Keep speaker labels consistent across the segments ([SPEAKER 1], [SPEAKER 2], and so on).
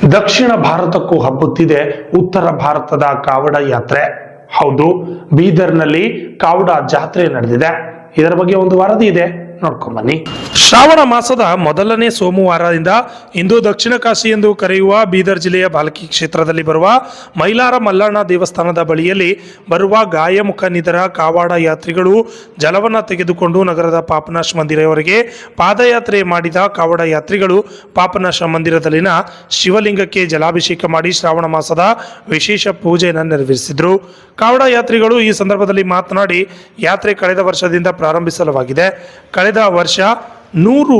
[SPEAKER 1] ದಕ್ಷಿಣ ಭಾರತಕ್ಕೂ ಹಬ್ಬುತ್ತಿದೆ ಉತ್ತರ ಭಾರತದ ಕಾವಡ ಯಾತ್ರೆ. ಹೌದು, ಬೀದರ್ನಲ್ಲಿ ಕಾವಡ ಜಾತ್ರೆ ನಡೆದಿದೆ. ಇದರ ಬಗ್ಗೆ ಒಂದು ವರದಿ ಇದೆ, ನೋಡ್ಕೊಂಡ್ ಬನ್ನಿ. ಶ್ರಾವಣ ಮಾಸದ ಮೊದಲನೇ ಸೋಮವಾರದಿಂದ ಇಂದು ದಕ್ಷಿಣ ಕಾಶಿ ಎಂದು ಕರೆಯುವ ಬೀದರ್ ಜಿಲ್ಲೆಯ ಬಾಲ್ಕಿ ಕ್ಷೇತ್ರದಲ್ಲಿ ಬರುವ ಮೈಲಾರ ಮಲ್ಲಣ್ಣ ದೇವಸ್ಥಾನದ ಬಳಿಯಲ್ಲಿ ಬರುವ ಗಾಯಮುಖ ನಿಧರ ಕಾವಾಡ ಯಾತ್ರಿಗಳು ಜಲವನ್ನು ತೆಗೆದುಕೊಂಡು ನಗರದ ಪಾಪನಾಶ ಮಂದಿರವರೆಗೆ ಪಾದಯಾತ್ರೆ ಮಾಡಿದ ಕಾವಡ ಯಾತ್ರಿಗಳು ಪಾಪನಾಶ ಮಂದಿರದಲ್ಲಿನ ಶಿವಲಿಂಗಕ್ಕೆ ಜಲಾಭಿಷೇಕ ಮಾಡಿ ಶ್ರಾವಣ ಮಾಸದ ವಿಶೇಷ ಪೂಜೆಯನ್ನು ನೆರವೇರಿಸಿದರು. ಕಾವಡ ಯಾತ್ರಿಗಳು ಈ ಸಂದರ್ಭದಲ್ಲಿ ಮಾತನಾಡಿ, ಯಾತ್ರೆ ಕಳೆದ ವರ್ಷದಿಂದ ಪ್ರಾರಂಭಿಸಲಾಗಿದೆ. ಕಳೆದ ವರ್ಷ 100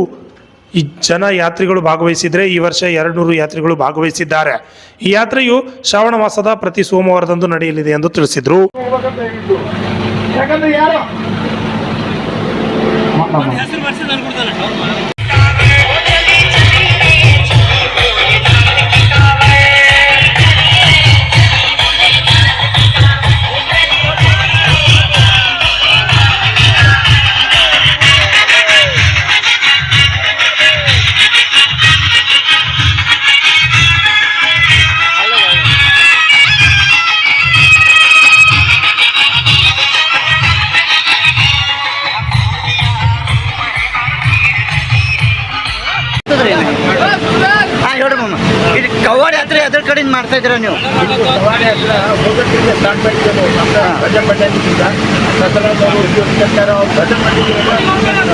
[SPEAKER 1] ಜನ ಯಾತ್ರಿಗಳು ಭಾಗವಹಿಸಿದರೆ ಈ ವರ್ಷ 200 ಯಾತ್ರಿಗಳು ಭಾಗವಹಿಸಿದ್ದಾರೆ. ಈ ಯಾತ್ರೆಯು ಶ್ರಾವಣ ಮಾಸದ ಪ್ರತಿ ಸೋಮವಾರದಂದು ನಡೆಯಲಿದೆ ಎಂದು ತಿಳಿಸಿದರು.
[SPEAKER 2] ಇದು ಕವಾಡ ಯಾತ್ರೆ ಅದ್ರ ಕಡೆಯಿಂದ ಮಾಡ್ತಾ ಇದ್ದೀರಾ ನೀವು?
[SPEAKER 3] ಕವಾಡ ಯಾತ್ರೆ ಹೋಗೋದ್ರಿಂದ ಸ್ಟಾರ್ಟ್ ಮಾಡಿದ್ದೇವೆ. ಭಜನ್ ಮಂಡಳಿಯಿಂದ ಭಜನ್ ಮಂಡಳಿಯಿಂದ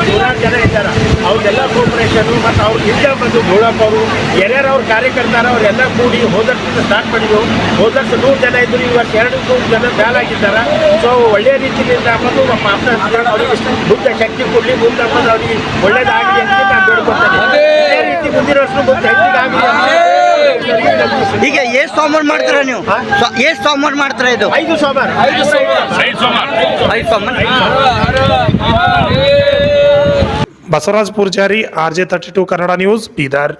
[SPEAKER 3] ನೂರಾರು ಜನ ಇದ್ದಾರೆ. ಅವ್ರಿಗೆಲ್ಲ ಕೋಪರೇಷನು ಮತ್ತು ಅವ್ರು ಹಿಂದೆ ಬಂದು ಗೋಳಪ್ಪ ಅವರು ಯಾರ್ಯಾರು ಅವ್ರ ಕಾರ್ಯಕರ್ತಾರ ಅವರೆಲ್ಲ ಕೂಡಿ ಹೋದರ್ಸಿಂದ ಸ್ಟಾರ್ಟ್ ಮಾಡಿದ್ರು. ಹೋದರ್ಸ 100 ಜನ ಇದ್ರು, ಈ ವರ್ಷ 200 ಜನ ಮೇಲಾಗಿದ್ದಾರೆ. ಸೊ ಒಳ್ಳೆಯ ರೀತಿಯಿಂದ ಬಂದು ಅವ್ರಿಗೆ ಮುಂದೆ ಶಕ್ತಿ ಕೊಡಲಿ, ಮುಂದೆ ಬಂದು ಅವ್ರಿಗೆ ಒಳ್ಳೇದಾಗಲಿ ಅಂತ ನಾನು ಬೇಡ್ಕೊಳ್ತೇನೆ. ಅದೇ ರೀತಿ ಮುಂದಿನ ವರ್ಷ ಮುಂದೆ ಹೆಚ್ಚಿಗಾಗಲಿ.
[SPEAKER 2] ಈಗ ಎಷ್ಟು ಸೋಮವಾರ ಮಾಡ್ತೀರಾ ನೀವು? ಎಷ್ಟು ಸೋಮವಾರ ಮಾಡ್ತೀರಾ ಇದು?
[SPEAKER 3] 5 ಸೋಮವಾರ.
[SPEAKER 1] Basavaraj Poojari, RJ32 Kannada news, Bidar.